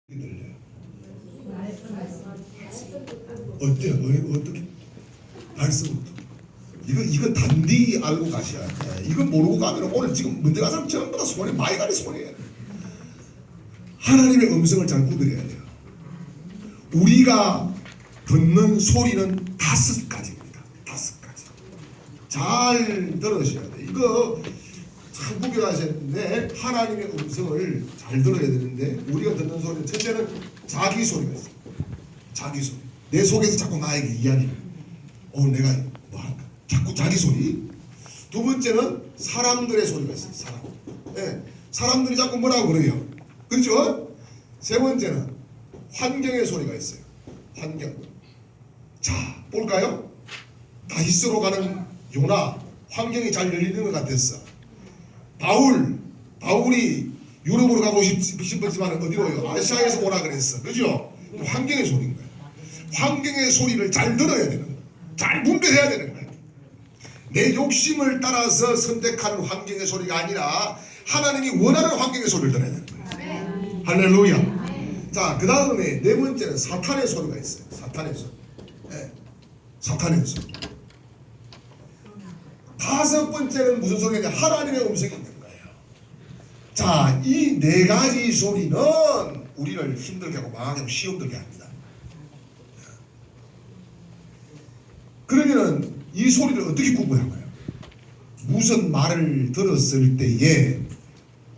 들려요. 어때요? 어떻게? 말씀. 이거 단디 알고 가셔야 돼. 이거 모르고 가면 오늘 지금 문제 간 사람 전부 다 손에 마이가리 손이에요. 하나님의 음성을 잘 구별해야 돼요. 우리가 듣는 소리는 5가지입니다. 5가지. 잘 들으셔야 돼. 이거 참 구별하셔야 되는데 하나님의 음성을 잘 들어야 되는데 우리가 듣는 소리는 첫째는 자기 소리가 있어요. 자기 소리. 내 속에서 자꾸 나에게 이야기를. 내가 뭐 할까? 자꾸 자기 소리. 두 번째는 사람들의 소리가 있어요. 사람. 네. 사람들이 자꾸 뭐라고 그래요. 그렇죠? 세 번째는 환경의 소리가 있어요. 환경. 자, 볼까요? 다시스로 가는 요나 환경이 잘 열리는 것 같았어. 바울이 유럽으로 가고 싶었지만 어디로요? 아시아에서 오라 그랬어. 그죠? 환경의 소리인 거예요. 환경의 소리를 잘 들어야 되는 거예요. 잘 분별해야 되는 거예요. 내 욕심을 따라서 선택하는 환경의 소리가 아니라 하나님이 원하는 환경의 소리를 들어야 되는 거예요. 할렐루야. 자, 그 다음에 네 번째는 사탄의 소리가 있어요. 사탄의 소리. 네. 사탄의 소리. 다섯 번째는 무슨 소리냐? 하나님의 음성이 있는 거예요. 자, 이 네 가지 소리는 우리를 힘들게 하고 망하게 하고 시험 들게 합니다. 그러면은 이 소리를 어떻게 구분할까요? 무슨 말을 들었을 때에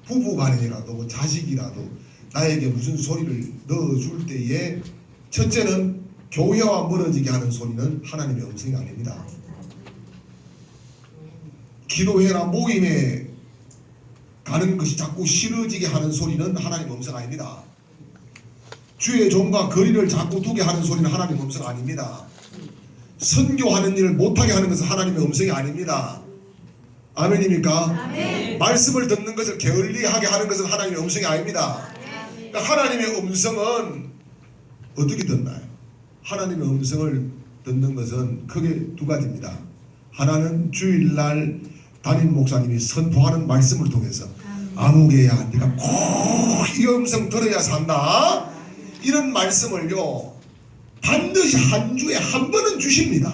부부간이라도 자식이라도 나에게 무슨 소리를 넣어줄 때에 첫째는 교회와 멀어지게 하는 소리는 하나님의 음성이 아닙니다. 기도회나 모임에 가는 것이 자꾸 싫어지게 하는 소리는 하나님의 음성 아닙니다. 주의 종과 거리를 자꾸 두게 하는 소리는 하나님의 음성 아닙니다. 선교하는 일을 못하게 하는 것은 하나님의 음성이 아닙니다. 아멘입니까? 아멘. 말씀을 듣는 것을 게을리하게 하는 것은 하나님의 음성이 아닙니다. 그러니까 하나님의 음성은 어떻게 듣나요? 하나님의 음성을 듣는 것은 크게 두 가지입니다. 하나는 주일날 담임 목사님이 선포하는 말씀을 통해서 아무개야 네가 꼭 이 음성 들어야 산다, 이런 말씀을요 반드시 한 주에 한 번은 주십니다.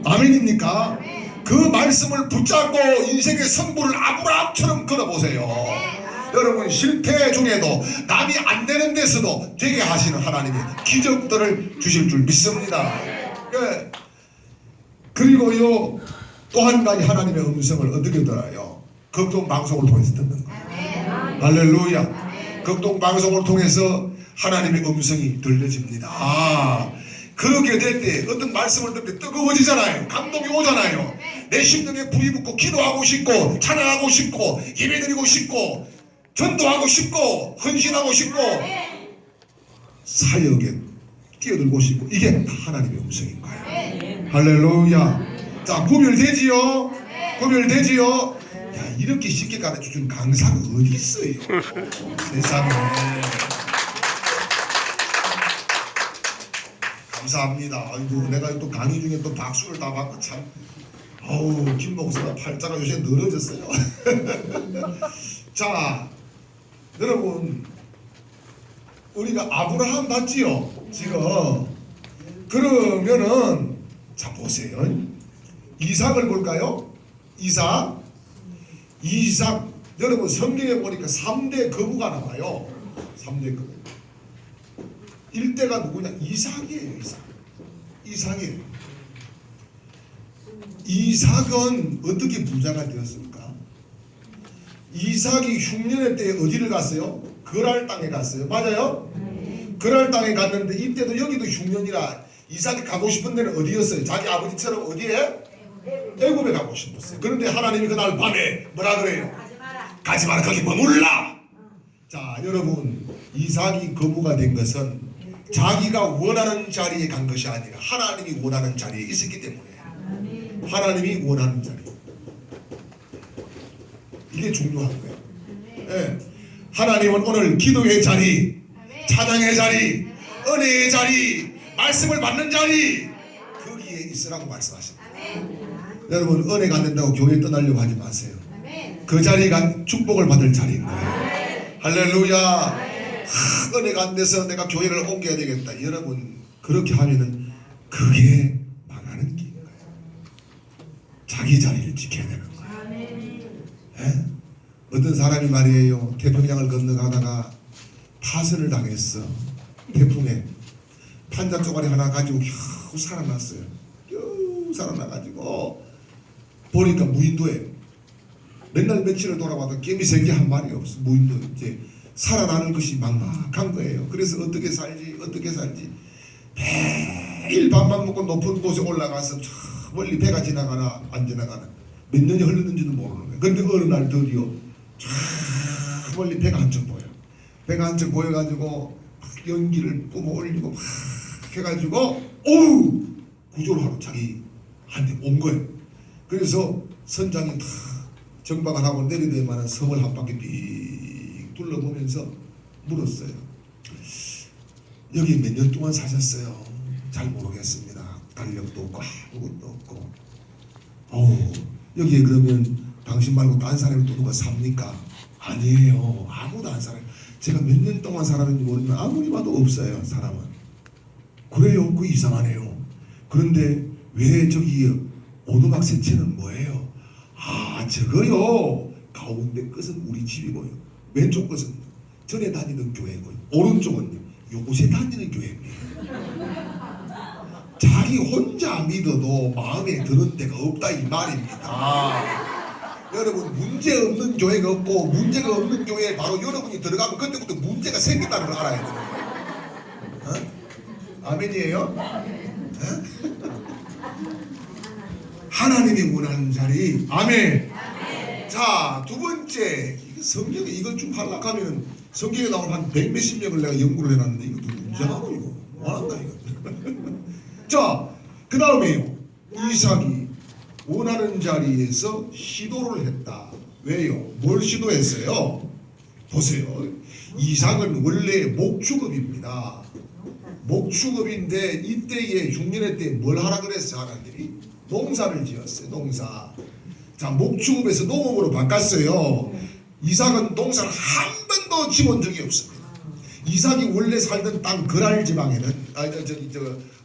아멘입니까? 아멘. 그 말씀을 붙잡고 인생의 승부를 아브라함처럼 걸어보세요. 여러분, 실패 중에도 남이 안 되는 데서도 되게 하시는 하나님이 기적들을 주실 줄 믿습니다. 네. 그리고요 또 한 가지 하나님의 음성을 어떻게 들어요? 극동방송을 통해서 듣는 거예요. 할렐루야. 극동방송을 통해서 하나님의 음성이 들려집니다. 그렇게 될 때 어떤 말씀을 듣을 때 뜨거워지잖아요. 감동이 오잖아요. 내 심령에 불이 붙고 기도하고 싶고 찬양하고 싶고 예배드리고 싶고 전도하고 싶고 헌신하고 싶고 사역에 뛰어들고 싶고, 이게 다 하나님의 음성인 거예요. 할렐루야. 자, 구별되지요? 구별되지요? 야, 이렇게 쉽게 가르쳐주는 강사가 어디 있어요? 세상에. 감사합니다. 아이고, 내가 또 강의 중에 또 박수를 다 받고 참, 김 목사가 팔자가 요새 늘어졌어요. 자, 여러분, 우리가 아브라함 봤지요? 지금. 그러면은, 자, 보세요. 이삭을 볼까요? 이삭, 여러분 성경에 보니까 3대 거부가 나와요. 3대 거부. 1대가 누구냐? 이삭이에요. 이삭이에요. 이삭은 어떻게 부자가 되었습니까? 이삭이 흉년의 때에 어디를 갔어요? 그랄 땅에 갔어요. 맞아요? 그랄 땅에 갔는데 이때도 여기도 흉년이라 이삭이 가고 싶은 데는 어디였어요? 자기 아버지처럼 어디에? 애굽에 가고 싶었어요. 그런데 하나님이 그날 밤에 뭐라 그래요? 가지 마라. 거기 머물라. 자, 여러분, 이삭이 거부가 된 것은 자기가 원하는 자리에 간 것이 아니라 하나님이 원하는 자리에 있었기 때문에. 하나님이 원하는 자리. 이게 중요한 거예요. 네. 하나님은 오늘 기도의 자리, 찬양의 자리, 은혜의 자리, 말씀을 받는 자리, 거기에 있으라고 말씀하십니다. 여러분, 은혜가 안 된다고 교회 떠나려고 하지 마세요. 그 자리가 축복을 받을 자리인 거예요. 할렐루야. 은혜가 안 돼서 내가 교회를 옮겨야 되겠다. 여러분 그렇게 하면은 그게 망하는 길인 거예요. 자기 자리를 지켜야 되는 거예요. 예? 어떤 사람이 말이에요. 태평양을 건너가다가 파선을 당했어. 태풍에 판자 쪼가리 하나 가지고 겨우 살아났어요. 겨우 살아나가지고 보니까 무인도에 맨날 며칠을 돌아와도 개미 새끼 한 마리 없어. 무인도 이제 살아나는 것이 막막한 거예요. 그래서 어떻게 살지 매일 밥만 먹고 높은 곳에 올라가서 저 멀리 배가 지나가나 안 지나가나 몇 년이 흘렀는지도 모르는 거예요. 근데 어느 날 드디어 저 멀리 배가 한 척 보여. 배가 한 척 보여가지고 막 연기를 뿜어 올리고 막 해가지고 오우 구조를 하러 자기한테 온 거예요. 그래서 선장이 다 정박을 하고 내리될 만한 섬을 한 바퀴 빙 둘러보면서 물었어요. 여기 몇 년 동안 사셨어요? 잘 모르겠습니다. 달력도 없고 아무것도 없고. 여기에 그러면 당신 말고 딴 사람이 또 누가 삽니까? 아니에요. 아무도 안 살아요. 제가 몇 년 동안 살았는지 모르지만 아무리 봐도 없어요. 사람은. 그래요? 그 이상하네요. 그런데 왜 저기 오두막 색채는 뭐예요? 아 저거요. 가운데 끝은 우리 집이고요. 왼쪽 끝은 전에 다니던 교회고요. 오른쪽은요. 요새 다니는 교회입니다. 자기 혼자 믿어도 마음에 드는 데가 없다 이 말입니다. 여러분 문제 없는 교회가 없고 문제가 없는 교회에 바로 여러분이 들어가면 그때부터 문제가 생긴다는 걸 알아야 되는 거예요. 아멘이에요? 하나님이 원하는 자리. 아멘. 자, 두 번째 성경에 이거 좀 하려면 성경에 나온 한 100몇십 명을 내가 연구를 해놨는데 이거 문제하고 이거 뭐한다 이거. 자, 그 다음에요. 이삭이 원하는 자리에서 시도를 했다. 왜요? 뭘 시도했어요? 보세요. 이삭은 원래 목축업입니다. 목축업인데 이때의 흉년의 때 뭘 하라 그랬어요? 하나님이 농사를 지었어요. 농사. 자, 목축업에서 농업으로 바꿨어요. 이삭은 농사를 한 번도 지은 적이 없습니다. 이삭이 원래 살던 땅 그랄 지방에는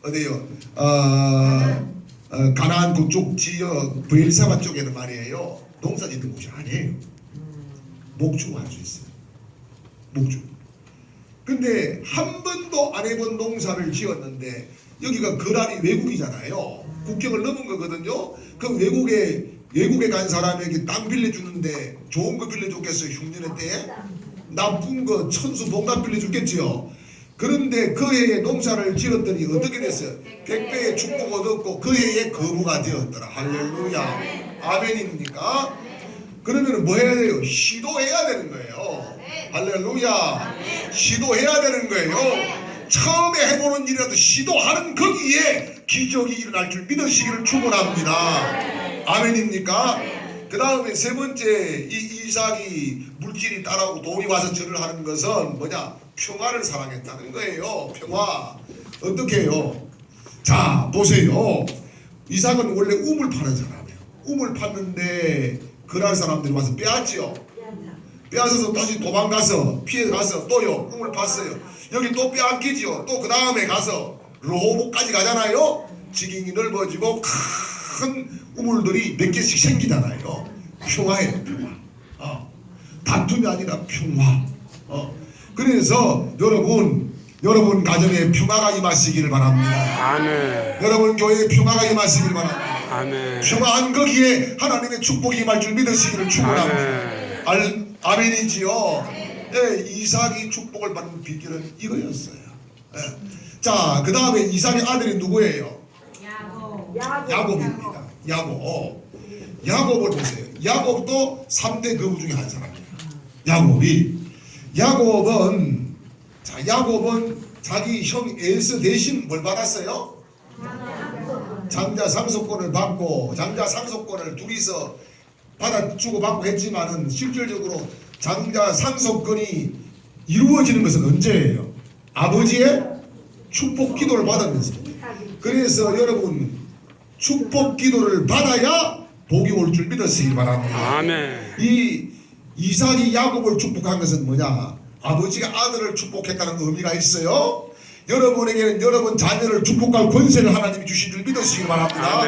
어디요? 가나안 그쪽 지역 브엘사바 쪽에는 말이에요. 농사 짓는 곳이 아니에요. 목축할 수 있어요. 목축. 근데 한 번도 안 해본 농사를 지었는데 여기가 그랄이 외국이잖아요. 국경을 넘은 거거든요. 그 외국에 간 사람에게 땅 빌려주는데 좋은 거 빌려줬겠어요? 흉년의 때에? 나쁜 거 천수봉답 빌려줬겠지요. 그런데 그 해에 농사를 지었더니 어떻게 됐어요? 100배의 축복 얻었고 그 해에 거부가 되었더라. 할렐루야. 아멘입니까? 그러면 뭐 해야 돼요? 시도해야 되는 거예요. 할렐루야. 시도해야 되는 거예요. 처음에 해보는 일이라도 시도하는 거기에 기적이 일어날 줄 믿으시기를 축원합니다. 아멘입니까? 그 다음에 세 번째 이삭이 물길이 따라오고 돈이 와서 절을 하는 것은 뭐냐? 평화를 사랑했다는 거예요. 평화. 어떻게 해요? 자 보세요. 이삭은 원래 우물 파는 사람이에요. 우물 팠는데 그날 사람들이 와서 빼앗지요. 빼앗아서 다시 도망가서 피해가서 또요 우물 팠어요. 여기 또 빼앗기지요. 또 그 다음에 가서 로호복까지 가잖아요. 지경이 넓어지고 큰 우물들이 몇 개씩 생기잖아요. 평화예요. 평화. 다툼이 아니라 평화. 그래서 여러분 가정에 평화가 임하시기를 바랍니다. 아멘. 여러분 교회에 평화가 임하시기를 바랍니다. 아멘. 평화한 거기에 하나님의 축복이 임할 줄 믿으시기를 축원합니다. 아멘이지요. 예, 이삭이 축복을 받는 비결은 이거였어요. 예. 자, 그 다음에 이삭의 아들이 누구예요? 야곱입니다. 야곱을 보세요. 야곱도 3대 거부 중에 한 사람이에요. 야곱은 자기 형 에서 대신 뭘 받았어요? 장자 상속권을 받고 장자 상속권을 둘이서 받아 주고받고 했지만은 실질적으로 장자 상속권이 이루어지는 것은 언제예요? 아버지의 축복 기도를 받으면서. 그래서 여러분 축복 기도를 받아야 복이 올 줄 믿으시기 바랍니다. 아멘. 이 이삭이 야곱을 축복한 것은 뭐냐? 아버지가 아들을 축복했다는 의미가 있어요. 여러분에게는 여러분 자녀를 축복할 권세를 하나님이 주신 줄 믿으시기 바랍니다.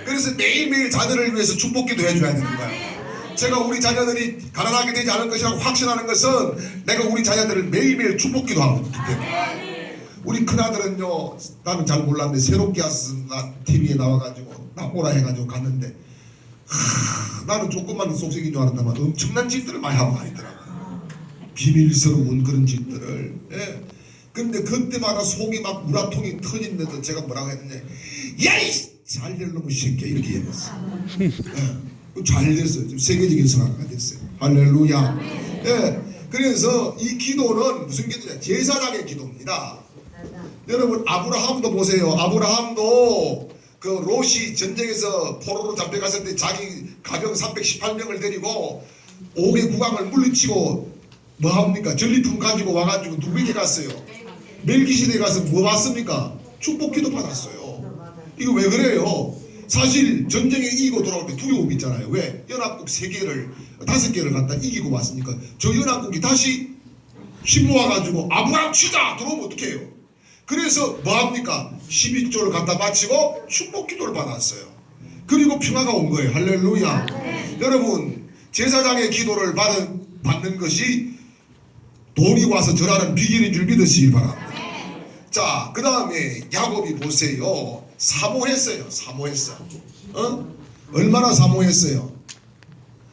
그래서 매일매일 자녀를 위해서 축복기도 해줘야 되는 거예요. 제가 우리 자녀들이 가난하게 되지 않을 것이라고 확신하는 것은 내가 우리 자녀들을 매일매일 축복기도 하고 있기 때문에. 우리 큰아들은요, 나는 잘 몰랐는데 새롭게 TV에 나와가지고 나오라 해가지고 갔는데 나는 조금만 속색인 줄 알았다만 엄청난 짓들을 많이 하고 다니더라고요. 비밀스러운 그런 짓들을. 예. 근데 그때마다 속이 막 우라통이 터진데도 제가 뭐라고 했느냐, 야이 잘될 놈의 새끼야, 이렇게 얘기했어요. 예. 잘 됐어요. 좀 세계적인 성화가 됐어요. 할렐루야. 예. 그래서 이 기도는 무슨 기도냐, 제사장의 기도입니다. 여러분 아브라함도 보세요. 아브라함도 그 롯이 전쟁에서 포로로 잡혀갔을 때 자기 가병 318명을 데리고 5개 국왕을 물리치고 뭐합니까? 전리품 가지고 와가지고 누구에게 갔어요? 멜기시덱에 가서 뭐 받습니까? 축복기도 받았어요. 이거 왜 그래요? 사실 전쟁에 이기고 돌아올 때 두려움이 있잖아요. 왜? 연합국 3개를 5개를 갖다 이기고 왔으니까 저 연합국이 다시 힘 모아가지고 아브라함 치자 들어오면 어떻게 해요? 그래서 뭐합니까? 12조를 갖다 바치고 축복기도를 받았어요. 그리고 평화가 온 거예요. 할렐루야. 여러분 제사장의 기도를 받는 것이 돈이 와서 절하는 비결인 줄 믿으시기 바랍니다. 자, 그 다음에 야곱이 보세요. 사모했어요. 사모했어. 얼마나 사모했어요?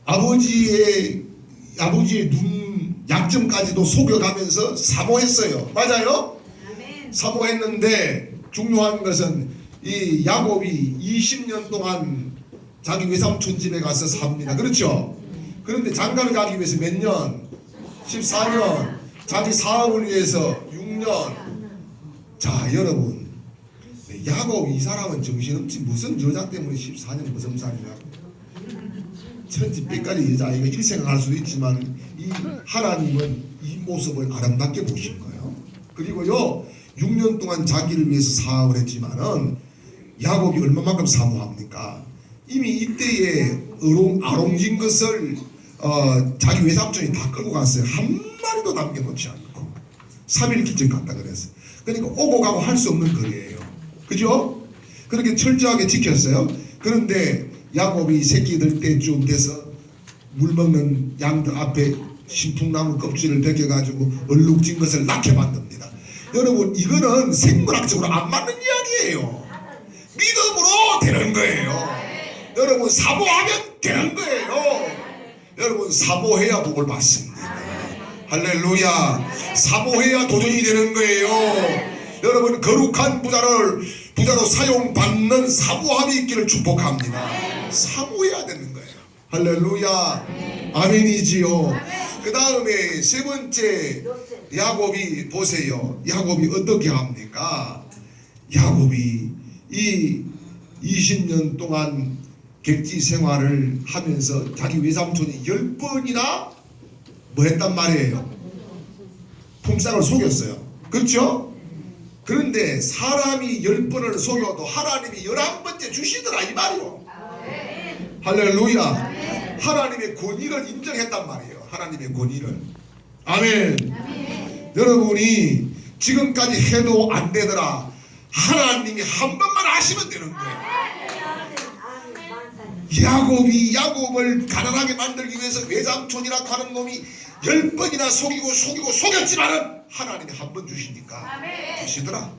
아버지의 눈 약점까지도 속여가면서 사모했어요. 맞아요? 사모했는데 중요한 것은 이 야곱이 20년 동안 자기 외삼촌 집에 가서 삽니다. 그렇죠? 그런데 장가를 가기 위해서 몇 년? 14년. 자기 사업을 위해서 6년. 자, 여러분 야곱 이 사람은 정신없지. 무슨 여자 때문에 14년 무슨 살이냐고. 천지백가리 여자아이가 이렇게 생각할 수도 있지만 이 하나님은 이 모습을 아름답게 보신 거예요. 그리고요 6년 동안 자기를 위해서 사업을 했지만은 야곱이 얼마만큼 사모합니까? 이미 이때에 아롱진 것을 자기 외삼촌이 다 끌고 갔어요. 한 마리도 남겨놓지 않고 3일 기적 갔다 그랬어요. 그러니까 오고 가고 할 수 없는 거리예요. 그죠? 그렇게 철저하게 지켰어요. 그런데 야곱이 새끼들 때쯤 돼서 물 먹는 양들 앞에 신풍나무 껍질을 벗겨가지고 얼룩진 것을 낳게 만듭니다. 여러분 이거는 생물학적으로 안 맞는 이야기예요. 믿음으로 되는 거예요. 여러분 사모하면 되는 거예요. 여러분 사모해야 복을 받습니다. 할렐루야. 사모해야 도전이 되는 거예요. 여러분 거룩한 부자로 사용받는 사모함이 있기를 축복합니다. 사모해야 되는 거예요. 할렐루야. 아멘이지요. 그 다음에 세 번째 야곱이 보세요. 야곱이 어떻게 합니까? 야곱이 이 20년 동안 객지 생활을 하면서 자기 외삼촌이 10번이나 뭐 했단 말이에요? 품삯을 속였어요. 그렇죠? 그런데 사람이 10번을 속여도 하나님이 11번째 주시더라 이 말이요. 할렐루야. 하나님의 권위를 인정했단 말이에요. 하나님의 권위를. 아멘. 여러분이 지금까지 해도 안 되더라. 하나님이 한 번만 하시면 되는 거예요. 야곱이 야곱을 가난하게 만들기 위해서 외삼촌이라 하는 놈이 10번이나 속였지만은 하나님이 한 번 주시니까 주시더라.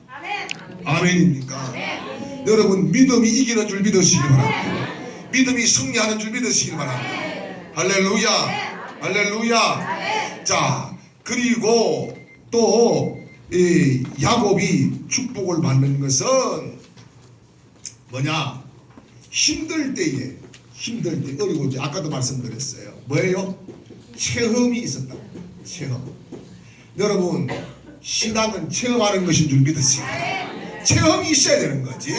아멘입니까? 여러분 믿음이 이기는 줄 믿으시기 바랍니다. 믿음이 승리하는 줄 믿으시기 바랍니다. 할렐루야. 할렐루야. 자, 그리고 또 이 야곱이 축복을 받는 것은 뭐냐? 힘들 때 어려울 때 아까도 말씀드렸어요. 뭐예요? 체험이 있었다. 체험. 여러분 신앙은 체험하는 것인 줄 믿으세요. 체험이 있어야 되는 거지.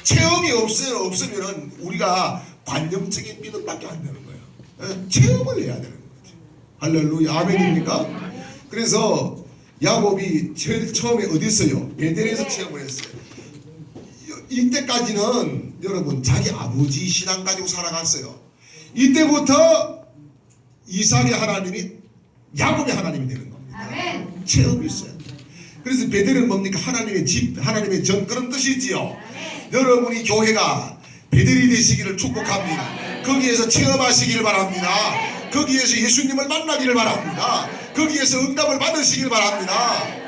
체험이 없으면은 우리가 관념적인 믿음밖에 안 되는 거예요. 체험을 해야 되는 거지. 할렐루야. 아멘입니까? 그래서 야곱이 제일 처음에 어디 있어요? 베델에서 체험을 했어요. 이때까지는 여러분 자기 아버지 신앙 가지고 살아갔어요. 이때부터 이삭의 하나님이 야곱의 하나님이 되는 겁니다. 체험이 있어야 돼. 그래서 베델은 뭡니까? 하나님의 집, 하나님의 전, 그런 뜻이지요. 여러분이 교회가 베델이 되시기를 축복합니다. 거기에서 체험하시기를 바랍니다. 거기에서 예수님을 만나기를 바랍니다. 거기에서 응답을 받으시길 바랍니다.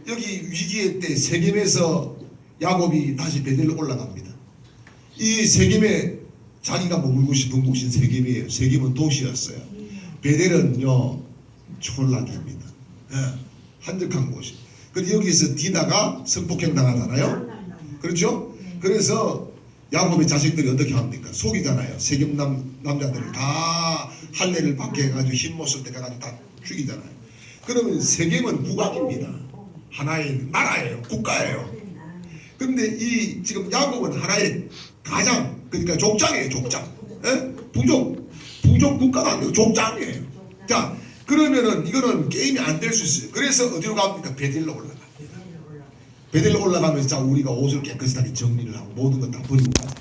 여기 위기의 때 세겜에서 야곱이 다시 베델로 올라갑니다. 이 세겜에 자기가 머물고 싶은 곳이 세겜이에요. 세겜은 도시였어요. 베델은요 촌락입니다. 한적한 곳이. 그리고 여기서 디나가 성폭행 당하잖아요. 그렇죠? 그래서 야곱의 자식들이 어떻게 합니까? 속이잖아요. 세겜 남자들을 다 할례를 받게 해가지고 흰못을 떼가지고 다 죽이잖아요. 그러면 세겜은 국왕입니다. 하나의 나라예요. 국가예요. 근데 이 지금 야곱은 하나의 가장, 그러니까 족장이에요. 족장. 부족 국가가 아니고 족장이에요. 자, 그러면은 이거는 게임이 안 될 수 있어요. 그래서 어디로 갑니까? 베델로 올라갑니다. 베델로 올라가면서 자, 우리가 옷을 깨끗하게 정리를 하고 모든 것 다 버리고 가자.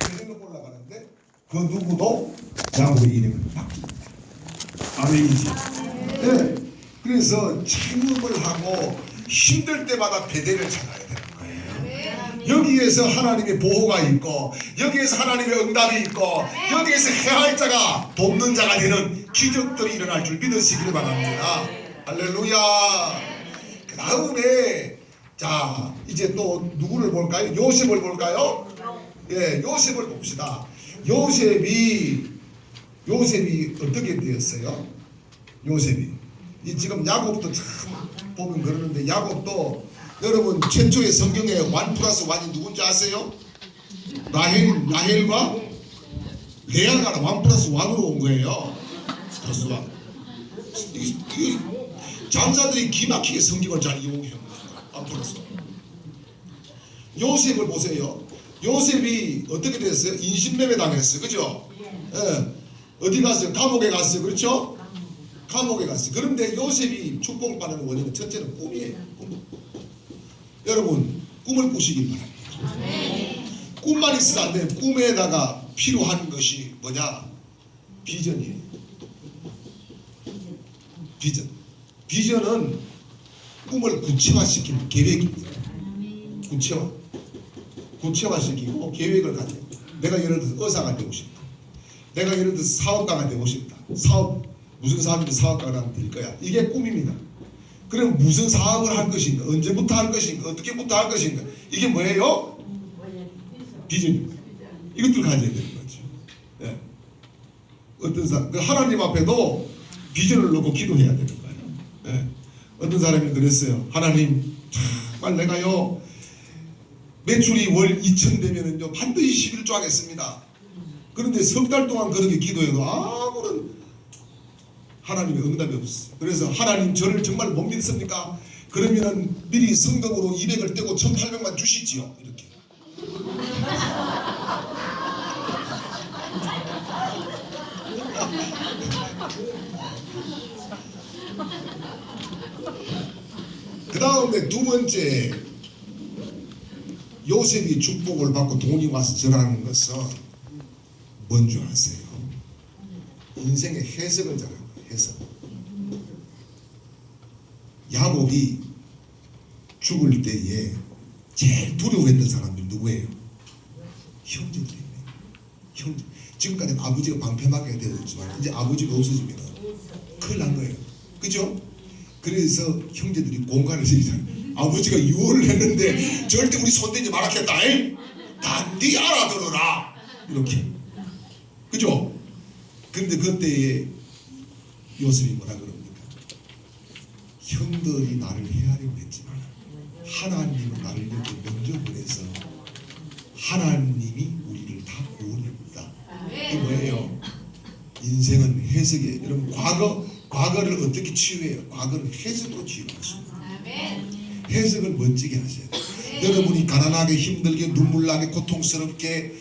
베델로 올라가는데 그 누구도 야곱의 이름을 바뀝니다. 아멘이지. 네. 그래서 체험을 하고 힘들 때마다 베델을 찾아야 되는 거예요. 여기에서 하나님의 보호가 있고, 여기에서 하나님의 응답이 있고, 여기에서 해할 자가 돕는 자가 되는 기적들이 일어날 줄 믿으시기를 바랍니다. 할렐루야. 그 다음에 자, 이제 또 누구를 볼까요? 요셉을 볼까요? 예, 요셉을 봅시다. 요셉이 어떻게 되었어요? 요셉이 이 지금 야곱도 참 보면 그러는데, 야곱도 여러분 최초의 성경에 1+1이 누군지 아세요? 라헬과 레아가 1+1으로 온 거예요. 이 장사들이 기막히게 성경을 잘 이용해요. 안 풀었어. 요셉을 보세요. 요셉이 어떻게 됐어요? 인신매매 당했어요. 그죠? 예. 어디 갔어요? 감옥에 갔어요. 그렇죠? 감옥에 갔어요. 그런데 요셉이 축복받는 원인은 첫째는 꿈이에요. 꿈. 여러분 꿈을 꾸시길 바랍니다. 꿈만 있어도 안 돼요. 꿈에다가 필요한 것이 뭐냐? 비전이에요. 비전은 꿈을 구체화시키는 계획입니다. 구체화시키고 계획을 가져요. 내가 예를 들어서 의사가 되고 싶다. 내가 예를 들어서 사업가가 되고 싶다. 무슨 사업인지 사업가가 될 거야. 이게 꿈입니다. 그럼 무슨 사업을 할 것인가? 언제부터 할 것인가? 어떻게부터 할 것인가? 이게 뭐예요? 비전입니다. 이것들 가져야 되는 거죠. 예. 어떤 사람, 하나님 앞에도 비전을 놓고 기도해야 되는 거예요. 예. 어떤 사람이 그랬어요. 하나님, 정말 내가요 매출이 월 2천 되면은요 반드시 11조 하겠습니다. 그런데 석 달 동안 그렇게 기도해도 아무런 하나님의 응답이 없어. 그래서 하나님 저를 정말 못 믿습니까? 그러면은 미리 성금으로 200을 떼고 1,800만 주시지요. 이렇게. 그 다음에 두 번째, 요셉이 축복을 받고 돈이 와서 절하는 것은 뭔 줄 아세요? 인생의 해석을 잘하는 거예요. 해석. 야곱이 죽을 때에 제일 두려워했던 사람들이 누구예요? 형제들이에요. 형제. 지금까지는 아버지가 방패막이가 되었지만 이제 아버지가 없어지면 큰일 난 거예요. 그죠? 그래서 형제들이 공간을 세우잖아요. 아버지가 유언을 했는데 절대 우리 손대지 말았겠다. 단디 알아들어라. 이렇게. 그죠? 그런데 그때에 요셉이 뭐라 그럽니까? 형들이 나를 헤아리려 했지만 하나님은 나를 이렇게 면접을 해서 하나님이 우리를 다 구원했다. 이게 뭐예요? 인생은 해석이에요. 여러분 과거를 어떻게 치유해요? 과거는 해석으로 치유하십니다. 해석을 멋지게 하셔야 돼요. 여러분이 가난하게 힘들게 눈물나게 고통스럽게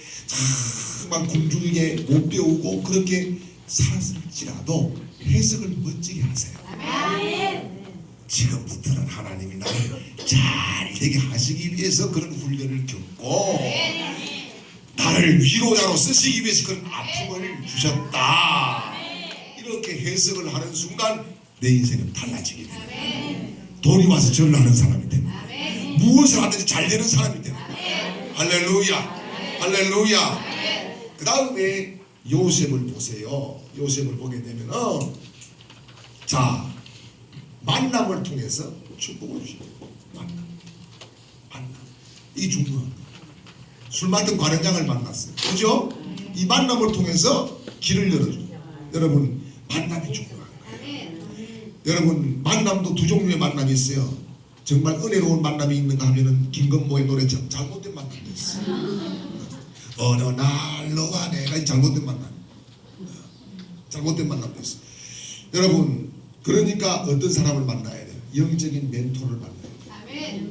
정말 굶주리게 못 배우고 그렇게 살았을지라도 해석을 멋지게 하세요. 지금부터는 하나님이 나를 잘 되게 하시기 위해서 그런 훈련을 겪고 나를 위로자로 쓰시기 위해서 그런 아픔을 주셨다. 이렇게 해석을 하는 순간 내 인생은 달라지게 되는, 돈이 와서 절을 하는 사람이 되는, 무엇을 하든지 잘 되는 사람이 되는. 할렐루야, 할렐루야. 그 다음에 요셉을 보세요. 요셉을 보게 되면 자, 만남을 통해서 축복을 주십니다. 만남. 이게 중요합니다. 술 맡은 관원장을 만났어요. 그죠? 이 만남을 통해서 길을 열어줘요. 여러분, 만남이 중요한 거예요. 여러분, 만남도 두 종류의 만남이 있어요. 정말 은혜로운 만남이 있는가 하면은 김건모의 노래처럼 잘못된 만남도 있어요. 어느 날 너와 내가 잘못된 만남, 잘못된 만남도 있어요. 여러분, 그러니까 어떤 사람을 만나야 돼요? 영적인 멘토를 만나야 돼요.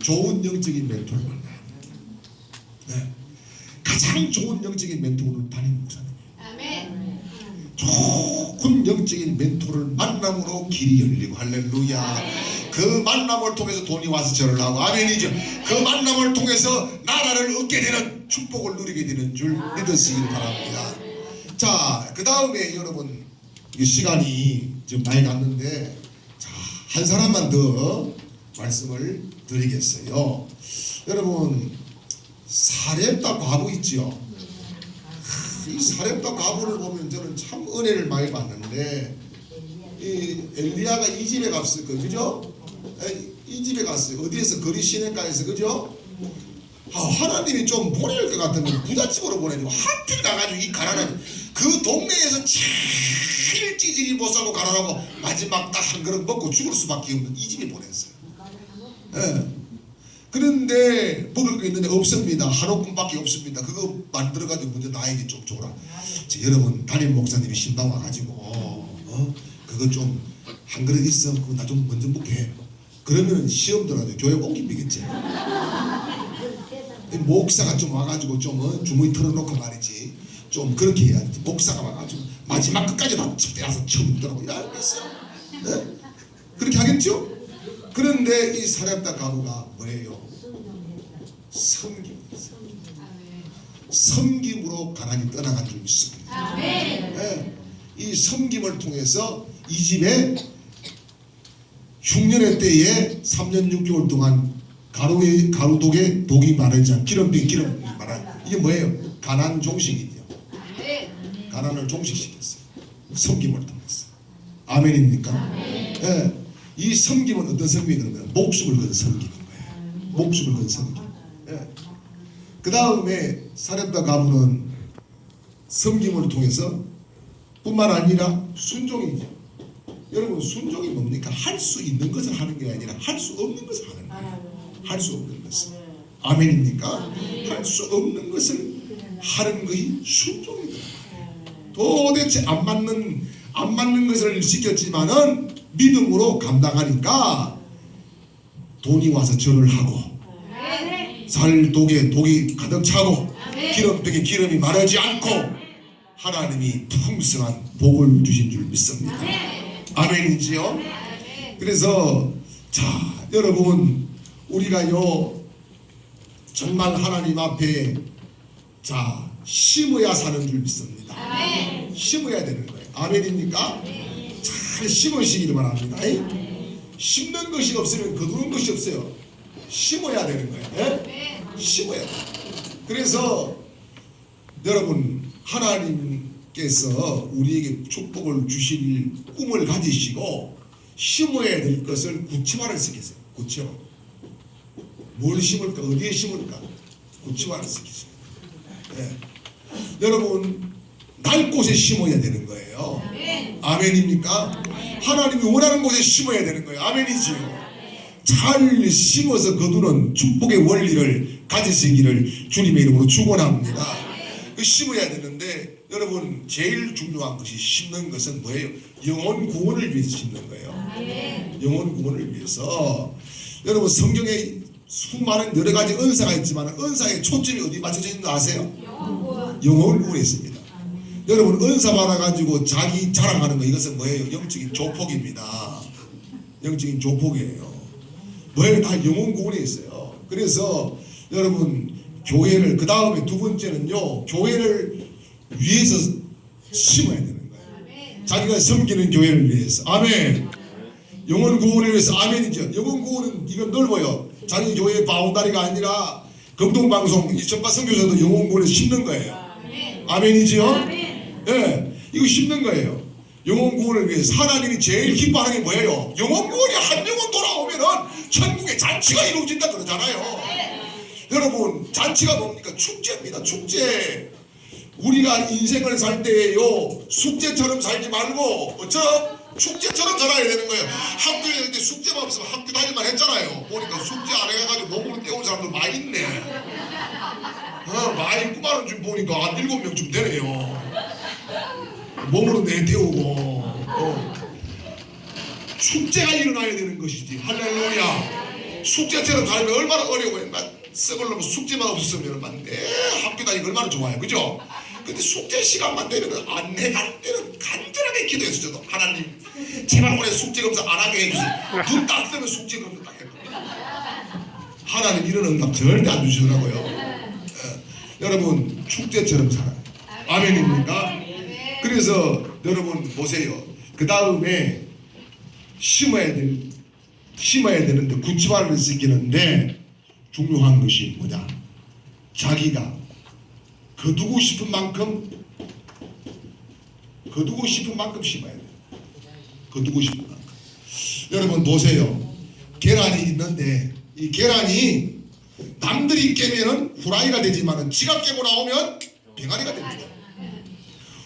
좋은 영적인 멘토를 만나야 돼요. 네. 가장 좋은 영적인 멘토는 담임 목사님이에요. 좋은 영적인 멘토를 만남으로 길이 열리고, 할렐루야. 그 만남을 통해서 돈이 와서 절을 하고, 아멘이죠. 그 만남을 통해서 나라를 얻게 되는, 축복을 누리게 되는 줄 믿으시길 바랍니다. 자, 그 다음에 여러분, 이 시간이 좀 많이 갔는데, 자, 한 사람만 더 말씀을 드리겠어요. 여러분, 사렙다 과부 있죠. 이 사렙다 과부를 보면 저는 참 은혜를 많이 받는데, 이 엘리야가 이 집에 갔을 거예요. 그죠? 이 집에 갔어요. 어디에서? 거리 시내가에서. 그죠? 하나님이 좀 보낼 것 같으면 부잣집으로 보내주고, 하필 가가지고 이 가난한 그 동네에서 제일 찌질이 못살고 가난하고 마지막 딱 한 그릇 먹고 죽을 수밖에 없는 이 집에 보냈어요. 예. 그런데 먹을 거 있는데 없습니다. 한 옷뿐밖에 없습니다. 그거 만들어가지고 먼저 나에게 좀 줘라. 여러분, 담임 목사님이 신방 와가지고 그거 좀 한 그릇 있어. 그거 나 좀 먼저 먹게 해. 그러면은 시험 들어가지고 교회 옮기겠지. 목사가 좀 와가지고 좀 주머니 털어놓고 말이지. 좀 그렇게 해야지. 목사가 와가지고 마지막 끝까지 다 집대와서 처음 묻더라고. 이러겠어요. 네? 그렇게 하겠죠? 그런데 이 사렙다 가부가 뭐예요? 섬김. 섬김으로 가난이 떠나간 줄 믿습니다. 네. 이 섬김을 통해서 이 집에 흉년의 때에 3년 6개월 동안 가루독에 독이 마르지 않은 기름이 마르는, 이게 뭐예요? 가난 종식이죠. 가난을 종식시켰어요. 섬김을 통해서. 아멘입니까? 네. 이 섬김은 어떤 섬김이 그러면 목숨을 건 섬김인 거예요. 목숨을 건 섬김. 네. 그 다음에 사렙다 가부는 섬김을 통해서 뿐만 아니라 순종이죠. 여러분, 순종이 뭡니까? 할 수 있는 것을 하는 게 아니라 할 수 없는 것을 하는 거예요. 할 수 없는 것을. 아멘입니까? 할 수 없는 것을 하는 것이 순종이다. 도대체 안 맞는 것을 시켰지만은 믿음으로 감당하니까 돈이 와서 절을 하고, 살독에 독이 가득 차고, 기름병에 기름이 마르지 않고, 하나님이 풍성한 복을 주신 줄 믿습니다. 아멘이지요? 그래서 자, 여러분, 우리가요 정말 하나님 앞에 자 심어야 사는 줄 믿습니다. 심어야 되는 거예요. 아멘입니까? 잘 심으시기를 바랍니다. 심는 것이 없으면 거두는 것이 없어요. 심어야 되는 거예요. 심어야 돼요. 그래서 여러분, 하나님께서 우리에게 축복을 주실 꿈을 가지시고 심어야 될 것을 구체화를 시키세요. 구체화. 뭘 심을까? 어디에 심을까? 구체화를 시키세요. 네. 여러분, 날 곳에 심어야 되는 거예요. 아멘입니까? 하나님이 원하는 곳에 심어야 되는 거예요. 아멘이지요. 잘 심어서 거두는 축복의 원리를 가지시기를 주님의 이름으로 축원합니다. 심어야 되는데, 여러분, 제일 중요한 것이 심는 것은 뭐예요? 영혼 구원을 위해서 심는 거예요. 영혼 구원을 위해서. 여러분, 성경에 수많은 여러 가지 은사가 있지만 은사의 초점이 어디 맞춰져 있는 거 아세요? 영혼 구원에 있습니다. 여러분, 은사 받아가지고 자기 자랑하는 거, 이것은 뭐예요? 영적인 조폭입니다. 영적인 조폭이에요. 뭐예요? 다 영혼 구원에 있어요. 그래서 여러분, 교회를, 그 다음에 두 번째는요, 교회를 위해서 심어야 되는 거예요. 자기가 섬기는 교회를 위해서. 아멘. 영혼 구원을 위해서. 아멘이죠. 영혼 구원은 이건 넓어요. 자기 교회의 바운다리가 아니라 공동방송 이천파 선교사도 영혼 구원에 심는 거예요. 아멘이지요? 예, 이거 심는 거예요. 영혼 구원을 위해서. 하나님이 제일 기뻐하는 게 뭐예요? 영혼 구원이 한 영혼 돌아오면은 천국의 잔치가 이루어진다 그러잖아요. 여러분, 잔치가 뭡니까? 축제입니다. 축제. 우리가 인생을 살 때에요, 숙제처럼 살지 말고 축제처럼 살아야 되는 거예요. 학교에 다닐 때 숙제만 없으면 학교 다닐만 했잖아요. 보니까 숙제 안 해가지고 몸으로 때운 사람들 많이 있네. 많이 있구만은 지금 보니까 한 7명쯤 되네요. 몸으로 내태우고. 축제가 일어나야 되는 것이지. 할렐루야. 숙제처럼 살면 얼마나 어려워요. 썩을 놈은 숙제만 없었으면 내 학교 다니기 얼마나 좋아요. 그죠? 근데 숙제 시간만 되면 안내 갈 때는 간절하게 기도해서 저도 하나님 제발 올해 숙제 검사 안 하게 해주세요. 눈 딱 뜨면 숙제 검사 딱 했거든요. 하나님 이런 응답 절대 안 주시더라고요. 여러분, 축제처럼 살아요. 아멘입니까? 그래서 여러분 보세요. 그 다음에 심어야 되는데 구치발을 지키는데 중요한 것이 뭐냐? 자기가 거두고 싶은 만큼 심어야 돼요. 거두고 싶은 만큼. 여러분 보세요. 계란이 있는데 이 계란이 남들이 깨면은 후라이가 되지만은 지가 깨고 나오면 병아리가 됩니다.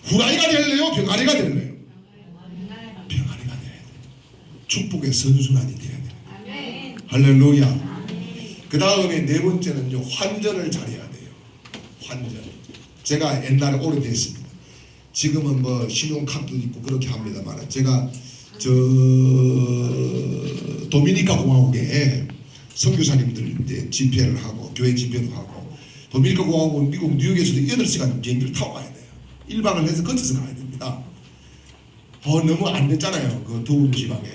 후라이가 될래요? 병아리가 될래요? 병아리가 돼야 돼요. 축복의 선순환이 돼야 돼요. 할렐루야. 그 다음에 네 번째는요, 환전을 잘해야 돼요. 환전. 제가 옛날에 오래됐습니다. 지금은 뭐 신용카드도 있고 그렇게 합니다만, 제가 도미니카 공화국에 선교사님들 이제 집회를 하고 교회 집회도 하고, 도미니카 공화국은 미국 뉴욕에서도 8시간 비행기를 타고 가야 돼요. 1박을 해서 거쳐서 가야 됩니다. 너무 안 됐잖아요. 그 더운 지방에.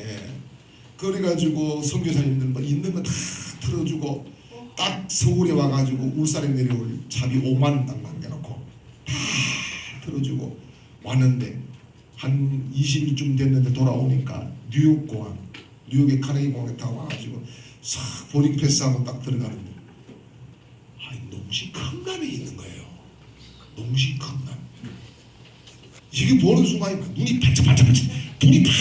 그래가지고 선교사님들 뭐 있는 거 다 틀어주고 딱 서울에 와가지고 울산에 내려올 차비 5만 원 딱 남겨놓고 다 틀어주고 왔는데 한 20일쯤 됐는데 돌아오니까 뉴욕의 카네기 공항에 타고 와가지고 싹 보딩 패스하고 딱 들어가는데 농심 컵라면이 있는 거예요. 농심 컵라면. 이게 보는 순간에 눈이 반짝반짝 눈이 팍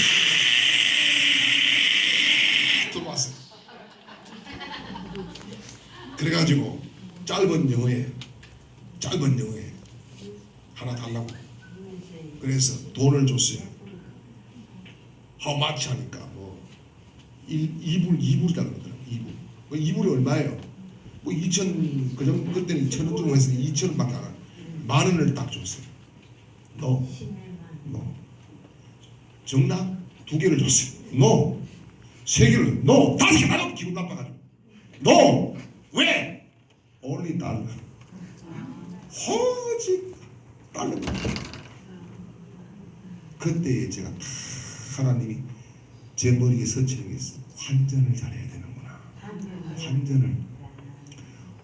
들어왔어요. 그래가지고 짧은 영어에 하나 달라고 그래서 돈을 줬어요. How much 하니까 뭐 2불이다 그러더라고요. 2불. 2불이 얼마예요? 뭐 2천, 그때는 2,000원 정도 했으니 2,000원밖에 안 하고 10,000원을 딱 줬어요. No. 정답 2개를 줬어요. No. 3개를 No. 5개 나도 기분 나빠가지고 No. 왜? Only 달러. 허지 달러. 그때 제가 다 하나님이 제 머리에 서치는 게 있어요. 환전을 잘해야 되는구나.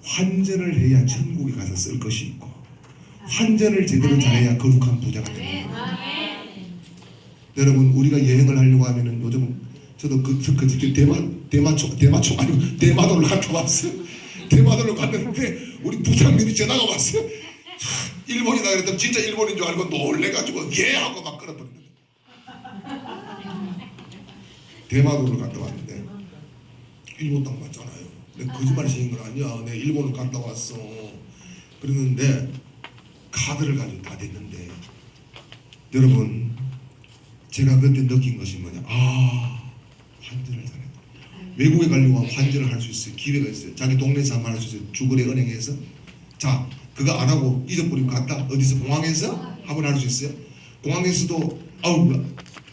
환전을 해야 천국에 가서 쓸 것이 있고, 환전을 제대로 잘해야 거룩한 부자가 되는 거예요. 여러분, 우리가 여행을 하려고 하면은 요즘 저도 대마도를 갔다 왔어요. 대마도를 갔는데 우리 부장님이 전화가 왔어요. 일본이다 그랬더니 진짜 일본인 줄 알고 놀래가지고 예 하고 막 끌어버렸는데, 대마도를 갔다 왔는데 일본 땅 맞잖아요. 내가 거짓말 하시는 건 아니야. 내가 일본을 갔다 왔어. 그러는데 카드를 가지고 다 됐는데, 여러분 제가 그때 느낀 것이 뭐냐? 환전을 잘해. 외국에 가려고 하면 환전을 할 수 있어요. 기회가 있어요. 자기 동네에서 한번 할 수 있어요. 주거래 은행에서. 자, 그거 안 하고 잊어버리고 갔다 어디서 공항에서 한번 할 수 있어요. 공항에서도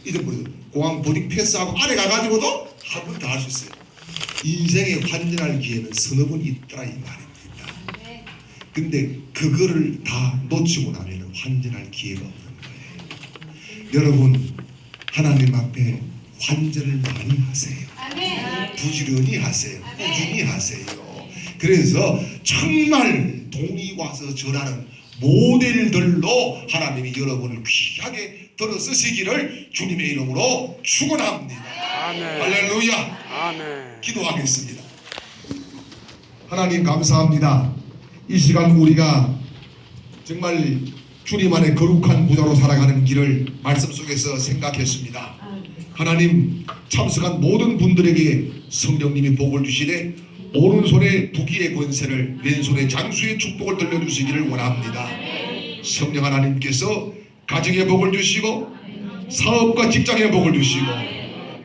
잊어버리고 공항 보딩 패스하고 안에 가가지고도 한 번 더 할 수 있어요. 인생에 환전할 기회는 서너 번 있더라 이 말입니다. 근데 그거를 다 놓치고 나면 환전할 기회가 없는 거예요. 여러분, 하나님 앞에 환전을 많이 하세요. 부지런히 하세요. 꾸준히 하세요. 그래서 정말 돈이 와서 절하는 모델들로 하나님이 여러분을 귀하게 들어쓰시기를 주님의 이름으로 축원합니다. 아멘. 할렐루야. 아멘. 기도하겠습니다. 하나님 감사합니다. 이 시간 우리가 정말 주님 안에 거룩한 부자로 살아가는 길을 말씀 속에서 생각했습니다. 하나님 참석한 모든 분들에게 성령님이 복을 주시되 오른손에 부귀의 권세를 왼손에 장수의 축복을 들려주시기를 원합니다. 성령 하나님께서 가정에 복을 주시고 사업과 직장에 복을 주시고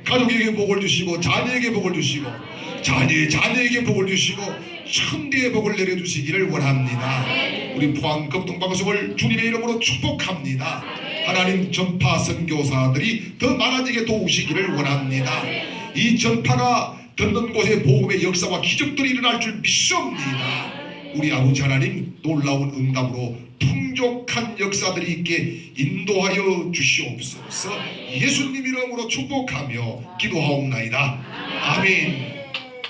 가족에게 복을 주시고 자녀에게 복을 주시고 자녀에게 복을 주시고 천대의 복을 내려주시기를 원합니다. 우리 포항 극동방송을 주님의 이름으로 축복합니다. 하나님 전파 선교사들이 더 많아지게 도우시기를 원합니다. 이 전파가 듣는 곳에 복음의 역사와 기적들이 일어날 줄 믿습니다. 우리 아버지 하나님 놀라운 응답으로 풍족한 역사들이 있게 인도하여 주시옵소서. 예수님 이름으로 축복하며 기도하옵나이다. 아멘.